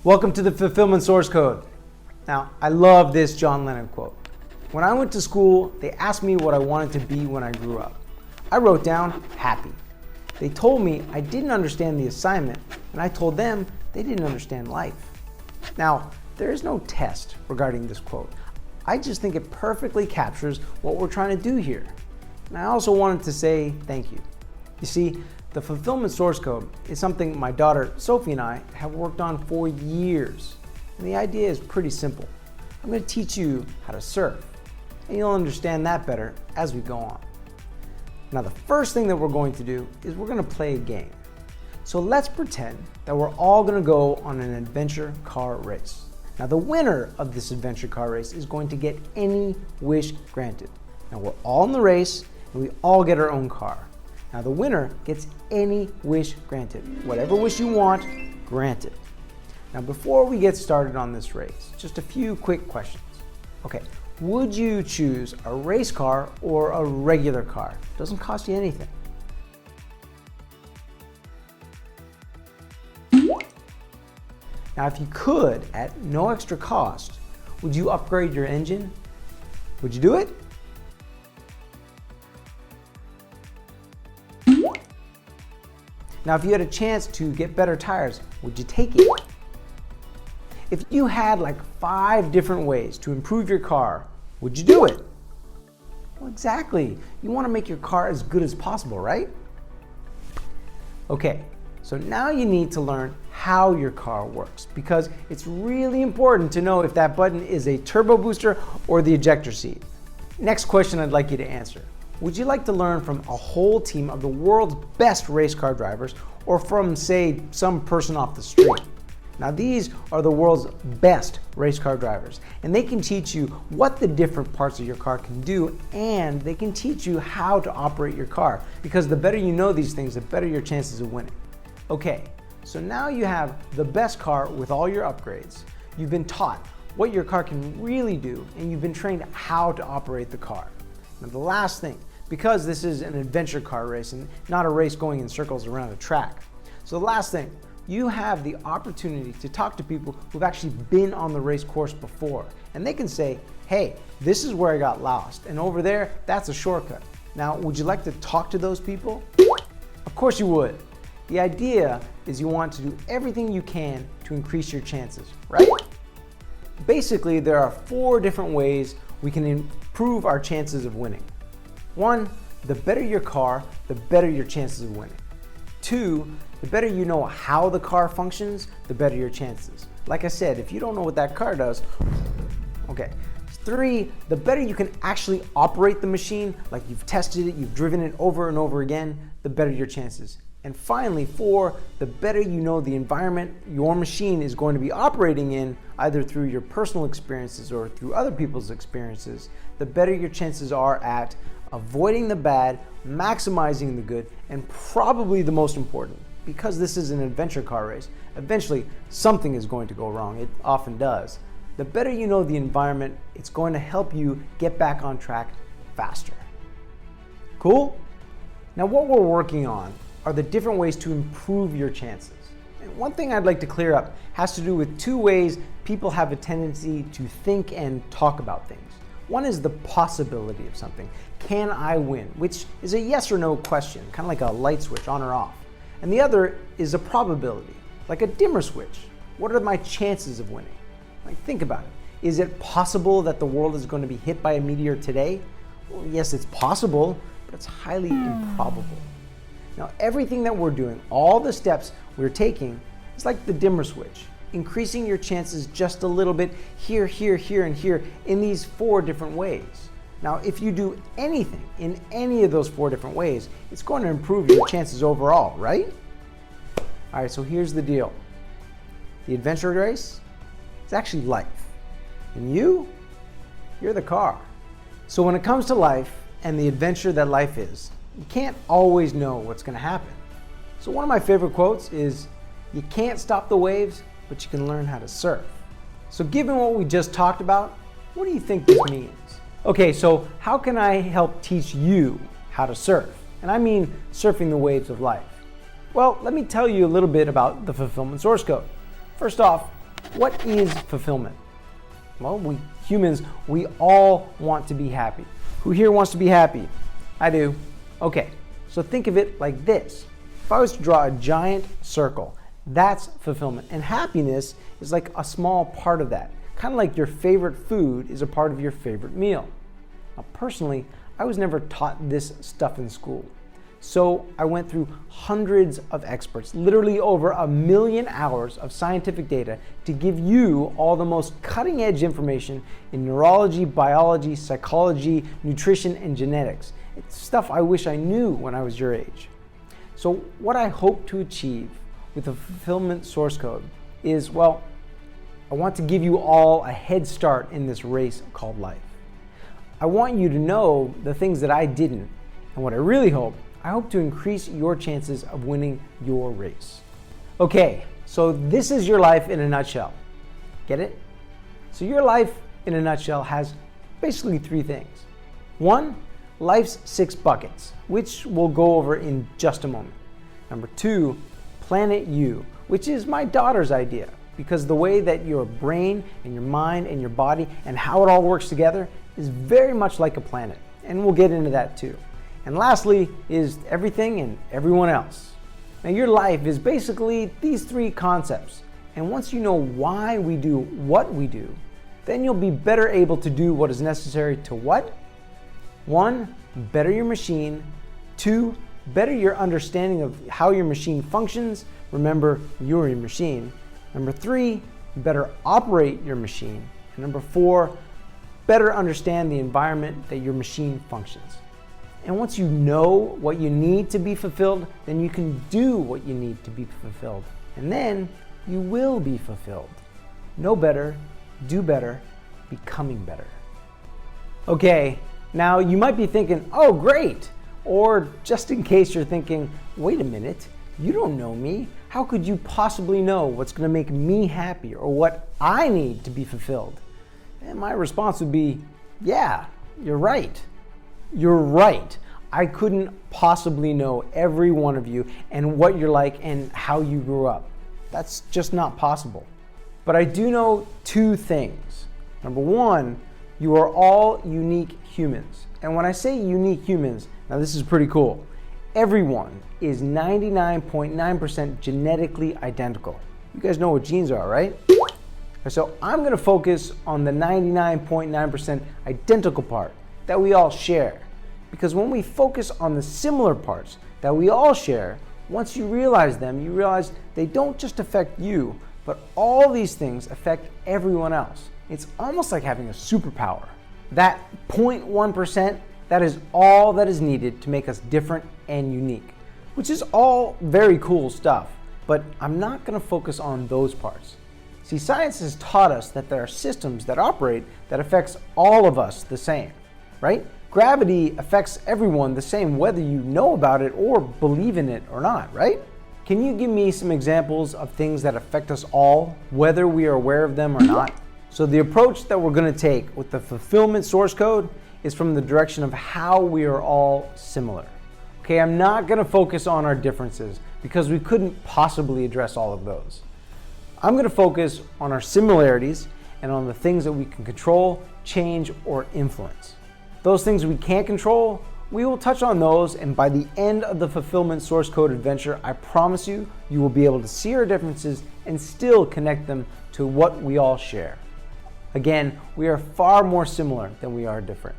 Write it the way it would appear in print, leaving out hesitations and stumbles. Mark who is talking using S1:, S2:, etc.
S1: Welcome to the Fulfillment Source Code. Now, I love this John Lennon quote. When I went to school, they asked me what I wanted to be when I grew up. I wrote down happy. They told me I didn't understand the assignment, and I told them they didn't understand life. Now, there is no test regarding this quote. I just think it perfectly captures what we're trying to do here. And I also wanted to say thank you. You see, the Fulfillment Source Code is something my daughter Sophie and I have worked on for years. And the idea is pretty simple. I'm going to teach you how to surf, and you'll understand that better as we go on. Now, the first thing that we're going to do is we're going to play a game. So let's pretend that we're all going to go on an adventure car race. Now, the winner of this adventure car race is going to get any wish granted. Now, we're all in the race, and we all get our own car. Now, the winner gets any wish granted. Whatever wish you want, granted. Now, before we get started on this race, just a few quick questions. Okay, would you choose a race car or a regular car? It doesn't cost you anything. Now, if you could, at no extra cost, would you upgrade your engine? Would you do it? Now, if you had a chance to get better tires, would you take it? If you had like 5 different ways to improve your car, would you do it? Well, exactly. You want to make your car as good as possible, right? Okay, so now you need to learn how your car works, because it's really important to know if that button is a turbo booster or the ejector seat. Next question I'd like you to answer. Would you like to learn from a whole team of the world's best race car drivers, or from, say, some person off the street? Now, these are the world's best race car drivers, and they can teach you what the different parts of your car can do, and they can teach you how to operate your car, because the better you know these things, the better your chances of winning. Okay, so now you have the best car with all your upgrades. You've been taught what your car can really do, and you've been trained how to operate the car. Now, the last thing, because this is an adventure car race and not a race going in circles around a track. So the last thing, you have the opportunity to talk to people who've actually been on the race course before. And they can say, hey, this is where I got lost, and over there, that's a shortcut. Now, would you like to talk to those people? Of course you would. The idea is you want to do everything you can to increase your chances, right? Basically, there are 4 different ways we can improve our chances of winning. 1, the better your car, the better your chances of winning. 2, the better you know how the car functions, the better your chances. Like I said, if you don't know what that car does, okay. 3, the better you can actually operate the machine, like you've tested it, you've driven it over and over again, the better your chances. And finally, 4, the better you know the environment your machine is going to be operating in, either through your personal experiences or through other people's experiences, the better your chances are at avoiding the bad, maximizing the good, and probably the most important, because this is an adventure car race, eventually something is going to go wrong. It often does. The better you know the environment, it's going to help you get back on track faster. Cool? Now, what we're working on are the different ways to improve your chances. And one thing I'd like to clear up has to do with 2 ways people have a tendency to think and talk about things. One is the possibility of something. Can I win? Which is a yes or no question, kind of like a light switch, on or off. And the other is a probability, like a dimmer switch. What are my chances of winning? Like, think about it. Is it possible that the world is going to be hit by a meteor today? Well, yes, it's possible, but it's highly improbable. Now, everything that we're doing, all the steps we're taking, is like the dimmer switch, increasing your chances just a little bit here, here, here, and here in these 4 different ways. Now, if you do anything in any of those 4 different ways, it's going to improve your chances overall, right? All right, so here's the deal. The adventure race is actually life. And you're the car. So when it comes to life and the adventure that life is, you can't always know what's going to happen. So one of my favorite quotes is, you can't stop the waves, but you can learn how to surf. So given what we just talked about, what do you think this means? Okay, so how can I help teach you how to surf? And I mean surfing the waves of life. Well, let me tell you a little bit about the Fulfillment Source Code. First off, What is fulfillment? Well, we humans, we all want to be happy. Who here wants to be happy? I do. Okay, so think of it like this. If I was to draw a giant circle, that's fulfillment. And happiness is like a small part of that. Kind of like your favorite food is a part of your favorite meal. Now, personally, I was never taught this stuff in school. So I went through hundreds of experts, literally over 1 million hours of scientific data to give you all the most cutting edge information in neurology, biology, psychology, nutrition, and genetics. It's stuff I wish I knew when I was your age. So what I hope to achieve with the fulfillment source code is, well, I want to give you all a head start in this race called life. I want you to know the things that I didn't, and what I hope to increase your chances of winning your race. Okay, so this is your life in a nutshell. Get it? So your life in a nutshell has basically 3 things. 1, life's 6 buckets, which we'll go over in just a moment. Number 2, Planet You, which is my daughter's idea, because the way that your brain and your mind and your body and how it all works together is very much like a planet, and we'll get into that too. And lastly is everything and everyone else. Now your life is basically these 3 concepts, and once you know why we do what we do, then you'll be better able to do what is necessary to what? 1, better your machine. 2, better your understanding of how your machine functions. Remember, you're your machine. Number 3, better operate your machine. And number 4, better understand the environment that your machine functions. And once you know what you need to be fulfilled, then you can do what you need to be fulfilled. And then you will be fulfilled. Know better, do better, becoming better. Okay, now you might be thinking, oh great! Or just in case you're thinking, wait a minute, you don't know me. How could you possibly know what's going to make me happy or what I need to be fulfilled? And my response would be, yeah, you're right. You're right. I couldn't possibly know every one of you and what you're like and how you grew up. That's just not possible. But I do know 2 things. Number 1, you are all unique humans. And when I say unique humans, now this is pretty cool. Everyone is 99.9% genetically identical. You guys know what genes are, right? So I'm going to focus on the 99.9% identical part that we all share. Because when we focus on the similar parts that we all share, once you realize them, you realize they don't just affect you, but all these things affect everyone else. It's almost like having a superpower. That 0.1%, that is all that is needed to make us different and unique, which is all very cool stuff, but I'm not going to focus on those parts. See, science has taught us that there are systems that operate that affects all of us the same, right? Gravity affects everyone the same whether you know about it or believe in it or not, right? Can you give me some examples of things that affect us all, whether we are aware of them or not? So the approach that we're going to take with the fulfillment source code is from the direction of how we are all similar. Okay, I'm not going to focus on our differences because we couldn't possibly address all of those. I'm going to focus on our similarities and on the things that we can control, change, or influence. Those things we can't control, we will touch on those, and by the end of the fulfillment source code adventure, I promise you, you will be able to see our differences and still connect them to what we all share. Again, we are far more similar than we are different.